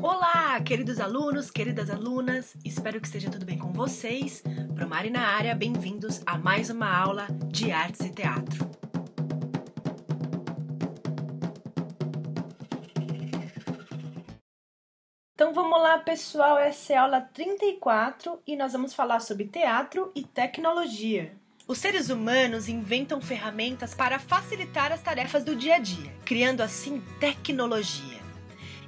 Olá, queridos alunos, queridas alunas, espero que esteja tudo bem com vocês. Promari na área, bem-vindos a mais uma aula de artes e teatro. Então vamos lá, pessoal, essa é a aula 34 e nós vamos falar sobre teatro e tecnologia. Os seres humanos inventam ferramentas para facilitar as tarefas do dia a dia, criando assim tecnologia.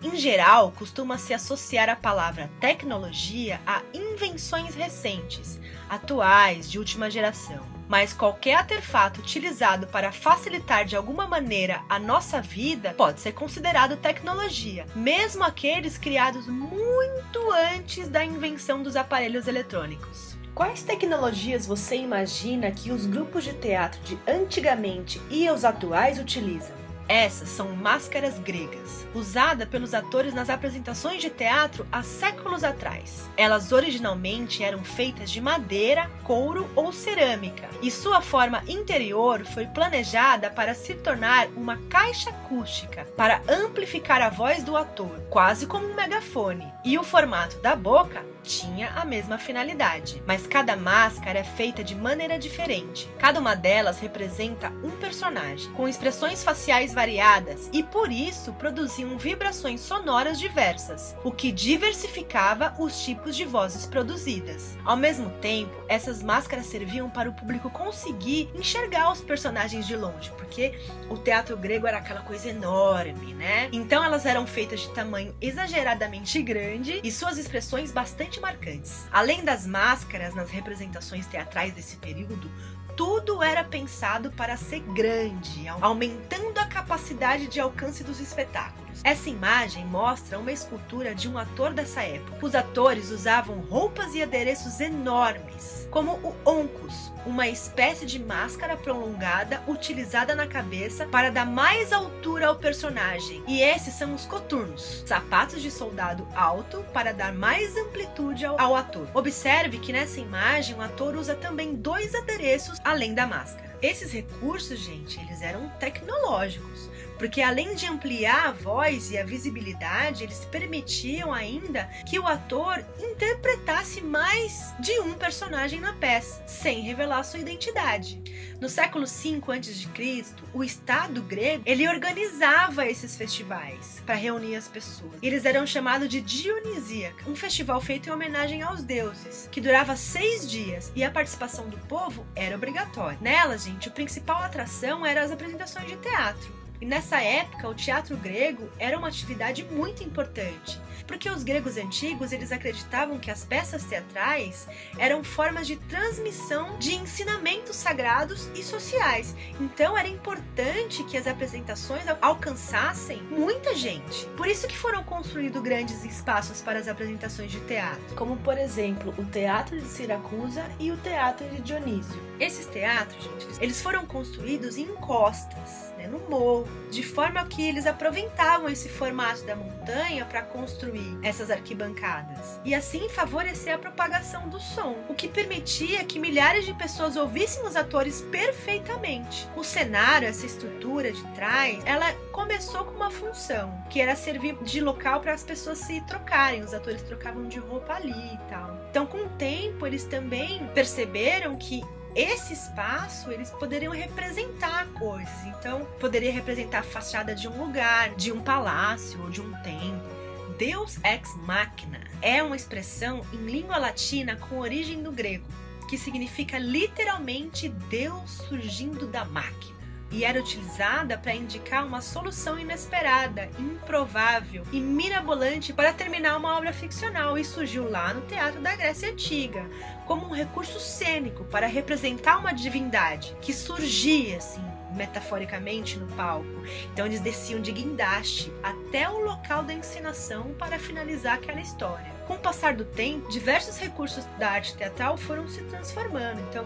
Em geral, costuma-se associar a palavra tecnologia a invenções recentes, atuais, de última geração. Mas qualquer artefato utilizado para facilitar de alguma maneira a nossa vida pode ser considerado tecnologia, mesmo aqueles criados muito antes da invenção dos aparelhos eletrônicos. Quais tecnologias você imagina que os grupos de teatro de antigamente e os atuais utilizam? Essas são máscaras gregas, usadas pelos atores nas apresentações de teatro há séculos atrás. Elas originalmente eram feitas de madeira, couro ou cerâmica, e sua forma interior foi planejada para se tornar uma caixa acústica, para amplificar a voz do ator, quase como um megafone. E o formato da boca tinha a mesma finalidade, mas cada máscara é feita de maneira diferente. Cada uma delas representa um personagem, com expressões faciais variadas e por isso produziam vibrações sonoras diversas, o que diversificava os tipos de vozes produzidas. Ao mesmo tempo, essas máscaras serviam para o público conseguir enxergar os personagens de longe, porque o teatro grego era aquela coisa enorme, né? Então elas eram feitas de tamanho exageradamente grande e suas expressões bastante marcantes. Além das máscaras nas representações teatrais desse período, tudo era pensado para ser grande, aumentando a capacidade de alcance dos espetáculos. Essa imagem mostra uma escultura de um ator dessa época. Os atores usavam roupas e adereços enormes, como o oncus, uma espécie de máscara prolongada utilizada na cabeça para dar mais altura ao personagem. E esses são os coturnos, sapatos de soldado alto para dar mais amplitude ao ator. Observe que nessa imagem o ator usa também dois adereços além da máscara. Esses recursos, gente, eles eram tecnológicos, porque além de ampliar a voz e a visibilidade, eles permitiam ainda que o ator interpretasse mais de um personagem na peça, sem revelar sua identidade. No século V a.C., o Estado grego, ele organizava esses festivais para reunir as pessoas. Eles eram chamados de Dionisíaca, um festival feito em homenagem aos deuses, que durava 6 dias e a participação do povo era obrigatória. Nelas, gente, a principal atração eram as apresentações de teatro. E nessa época, o teatro grego era uma atividade muito importante, porque os gregos antigos eles acreditavam que as peças teatrais eram formas de transmissão de ensinamentos sagrados e sociais. Então era importante que as apresentações alcançassem muita gente. Por isso que foram construídos grandes espaços para as apresentações de teatro, como por exemplo o Teatro de Siracusa e o Teatro de Dionísio. Esses teatros, gente, eles foram construídos em encostas, no morro, de forma que eles aproveitavam esse formato da montanha para construir essas arquibancadas e assim favorecer a propagação do som, o que permitia que milhares de pessoas ouvissem os atores perfeitamente. O cenário, essa estrutura de trás, ela começou com uma função, que era servir de local para as pessoas se trocarem, os atores trocavam de roupa ali e tal. Então, com o tempo, eles também perceberam que esse espaço, eles poderiam representar coisas. Então, poderia representar a fachada de um lugar, de um palácio ou de um templo. Deus ex machina é uma expressão em língua latina com origem do grego, que significa literalmente Deus surgindo da máquina. E era utilizada para indicar uma solução inesperada, improvável e mirabolante para terminar uma obra ficcional, e surgiu lá no teatro da Grécia Antiga, como um recurso cênico para representar uma divindade que surgia assim, metaforicamente no palco. Então eles desciam de guindaste até o local da encenação para finalizar aquela história. Com o passar do tempo, diversos recursos da arte teatral foram se transformando. Então,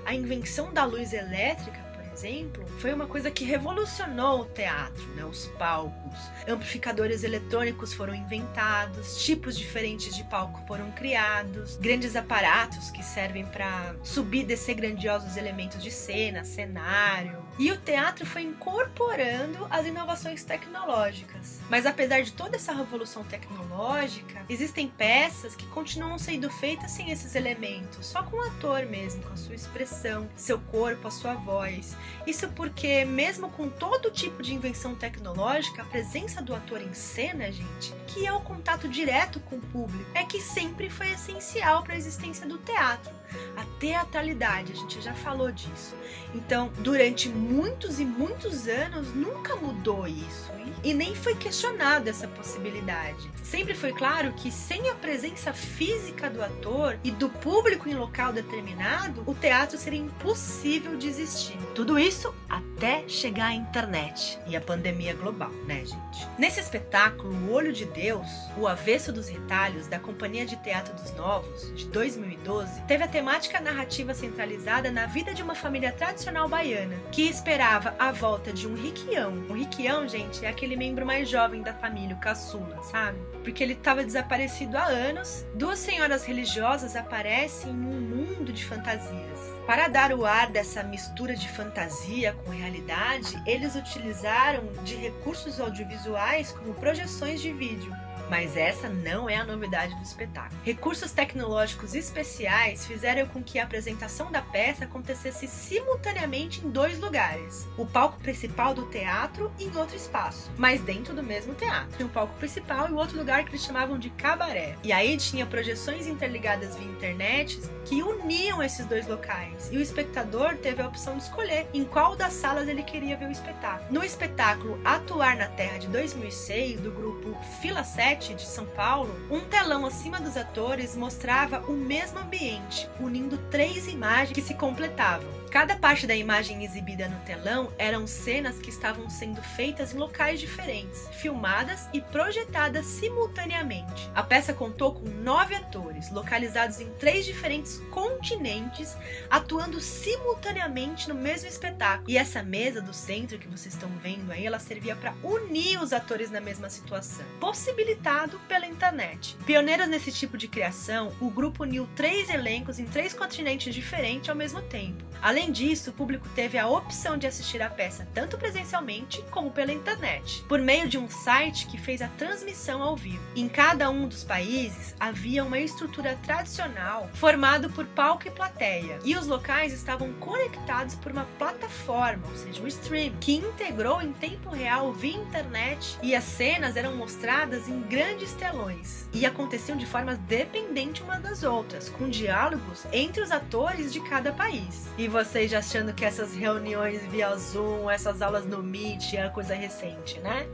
a invenção da luz elétrica, exemplo, foi uma coisa que revolucionou o teatro, né? Os palcos, amplificadores eletrônicos foram inventados, tipos diferentes de palco foram criados, grandes aparatos que servem para subir e descer grandiosos elementos de cena, cenário, E o teatro foi incorporando as inovações tecnológicas. Mas apesar de toda essa revolução tecnológica, existem peças que continuam sendo feitas sem esses elementos, só com o ator mesmo, com a sua expressão, seu corpo, a sua voz. Isso porque, mesmo com todo tipo de invenção tecnológica, a presença do ator em cena, gente, que é o contato direto com o público, é que sempre foi essencial para a existência do teatro. A teatralidade, a gente já falou disso. Então, durante muitos e muitos anos, nunca mudou isso. E nem foi questionada essa possibilidade. Sempre foi claro que sem a presença física do ator e do público em local determinado, o teatro seria impossível de existir. Tudo isso até chegar à internet e a pandemia global, né, gente? Nesse espetáculo, O Olho de Deus, o avesso dos retalhos da Companhia de Teatro dos Novos, de 2012, teve a temática narrativa centralizada na vida de uma família tradicional baiana, que esperava a volta de um riquião. O riquião, gente, é aquele membro mais jovem da família, o caçula, sabe? Porque ele estava desaparecido há anos. Duas senhoras religiosas aparecem em um mundo de fantasias. Para dar o ar dessa mistura de fantasia com realidade, eles utilizaram de recursos audiovisuais como projeções de vídeo. Mas essa não é a novidade do espetáculo. Recursos tecnológicos especiais fizeram com que a apresentação da peça acontecesse simultaneamente em dois lugares. O palco principal do teatro e em outro espaço, mas dentro do mesmo teatro. Tinha um palco principal e o outro lugar que eles chamavam de cabaré. E aí tinha projeções interligadas via internet que uniam esses dois locais. E o espectador teve a opção de escolher em qual das salas ele queria ver o espetáculo. No espetáculo Atuar na Terra de 2006, do grupo Fila 7, de São Paulo, um telão acima dos atores mostrava o mesmo ambiente, unindo três imagens que se completavam. Cada parte da imagem exibida no telão eram cenas que estavam sendo feitas em locais diferentes, filmadas e projetadas simultaneamente. A peça contou com 9 atores, localizados em 3 diferentes continentes, atuando simultaneamente no mesmo espetáculo. E essa mesa do centro que vocês estão vendo aí, ela servia para unir os atores na mesma situação, possibilitado pela internet. Pioneiros nesse tipo de criação, o grupo uniu 3 elencos em 3 continentes diferentes ao mesmo tempo. Além disso, o público teve a opção de assistir a peça tanto presencialmente como pela internet, por meio de um site que fez a transmissão ao vivo. Em cada um dos países havia uma estrutura tradicional formada por palco e plateia, e os locais estavam conectados por uma plataforma, ou seja, um stream, que integrou em tempo real via internet, e as cenas eram mostradas em grandes telões e aconteciam de formas dependentes umas das outras, com diálogos entre os atores de cada país. E vocês já achando que essas reuniões via Zoom, essas aulas no Meet é coisa recente, né?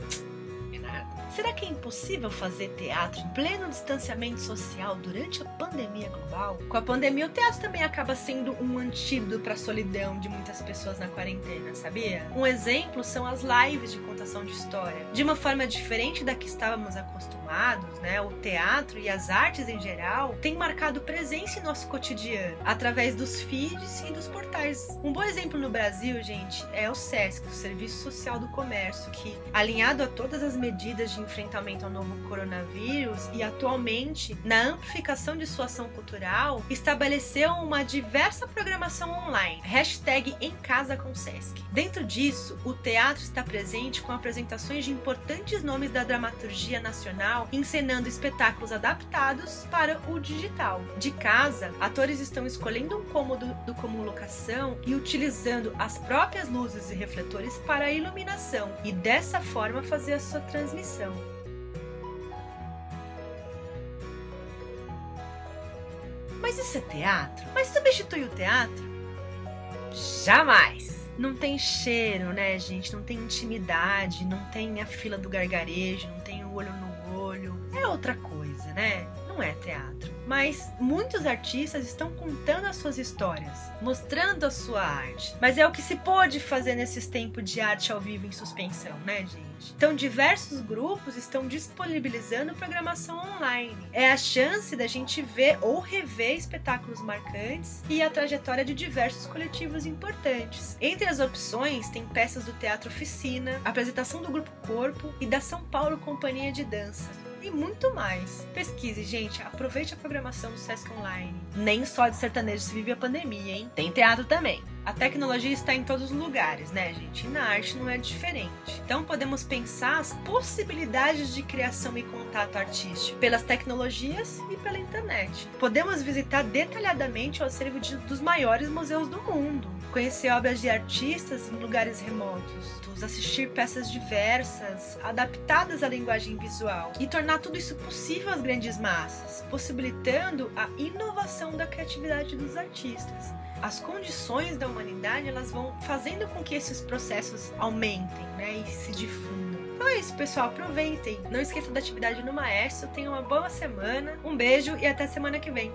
Será que é impossível fazer teatro em pleno distanciamento social durante a pandemia global? Com a pandemia, o teatro também acaba sendo um antídoto para a solidão de muitas pessoas na quarentena, sabia? Um exemplo são as lives de contação de história. De uma forma diferente da que estávamos acostumados, né? O teatro e as artes em geral têm marcado presença em nosso cotidiano, através dos feeds e dos portais. Um bom exemplo no Brasil, gente, é o SESC, o Serviço Social do Comércio, que, alinhado a todas as medidas de enfrentamento ao novo coronavírus e atualmente na amplificação de sua ação cultural, estabeleceu uma diversa programação online, #EmCasaComSesc. Dentro disso, o teatro está presente com apresentações de importantes nomes da dramaturgia nacional, encenando espetáculos adaptados para o digital. De casa, atores estão escolhendo um cômodo como locação e utilizando as próprias luzes e refletores para a iluminação e dessa forma fazer a sua transmissão. Mas isso é teatro? Mas substitui o teatro? Jamais! Não tem cheiro, né, gente? Não tem intimidade, não tem a fila do gargarejo, não tem o olho no olho. É outra coisa, né? Não é teatro. Mas muitos artistas estão contando as suas histórias, mostrando a sua arte. Mas é o que se pôde fazer nesses tempos de arte ao vivo em suspensão, né, gente? Então, diversos grupos estão disponibilizando programação online. É a chance da gente ver ou rever espetáculos marcantes e a trajetória de diversos coletivos importantes. Entre as opções, tem peças do Teatro Oficina, apresentação do Grupo Corpo e da São Paulo Companhia de Dança. E muito mais. Pesquise, gente. Aproveite a programação do Sesc Online. Nem só de sertanejo se vive a pandemia, hein? Tem teatro também. A tecnologia está em todos os lugares, né, gente? E na arte não é diferente. Então podemos pensar as possibilidades de criação e contato artístico pelas tecnologias e pela internet. Podemos visitar detalhadamente o acervo dos maiores museus do mundo, conhecer obras de artistas em lugares remotos, assistir peças diversas, adaptadas à linguagem visual e tornar tudo isso possível às grandes massas, possibilitando a inovação da criatividade dos artistas. As condições da humanidade, elas vão fazendo com que esses processos aumentem, né, e se difundam. Então é isso, pessoal, aproveitem. Não esqueça da atividade no Maestro, tenham uma boa semana, um beijo e até semana que vem.